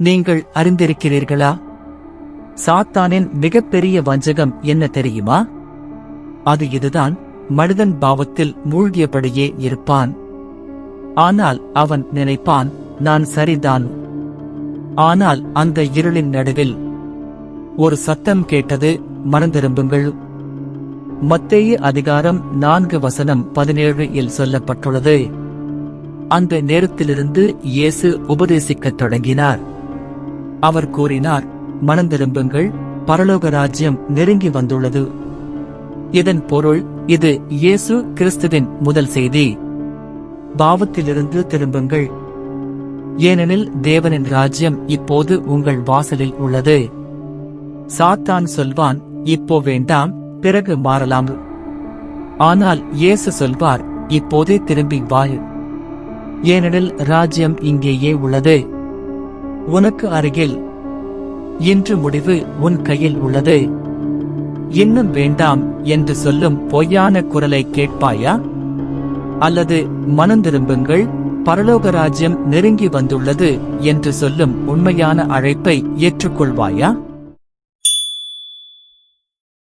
நீங்கள் அறிந்திருக்கிறீர்களா? சாத்தானின் மிகப்பெரிய வஞ்சகம் என்ன தெரியுமா? அது இதுதான், மனிதன் பாவத்தில் மூழ்கியபடியே இருப்பான். ஆனால் அவன் நினைப்பான், நான் சரிதான். ஆனால் அந்த இருளின் நடுவில் ஒரு சத்தம் கேட்டது, மனந்திரும்புங்கள். மத்தேயு அதிகாரம் 4:17 இல் சொல்லப்பட்டுள்ளது. அந்த நேரத்திலிருந்து இயேசு உபதேசிக்கத் தொடங்கினார். அவர் கூறினார், மனந்திரும்புங்கள், பரலோக ராஜ்யம் நெருங்கி வந்துள்ளது. இதன் பொருள், இது இயேசு கிறிஸ்துவின் முதல் செய்தி. பாவத்திலிருந்து திரும்புங்கள், ஏனெனில் தேவனின் ராஜ்யம் இப்போது உங்கள் வாசலில் உள்ளது. சாத்தான் சொல்வான், இப்போ வேண்டாம், பிறகு மாறலாம். ஆனால் இயேசு சொல்வார், இப்போதே திரும்பி வா, ஏனெனில் ராஜ்யம் இங்கேயே உள்ளது, உனக்கு அருகில். இன்று முடிவு உன் கையில் உள்ளது. இன்னும் வேண்டாம் என்று சொல்லும் பொய்யான குரலை கேட்பாயா? அல்லது மனந்திரும்புங்கள், பரலோக ராஜ்யம் நெருங்கி வந்துள்ளது என்று சொல்லும் உண்மையான அழைப்பை ஏற்றுக்கொள்வாயா?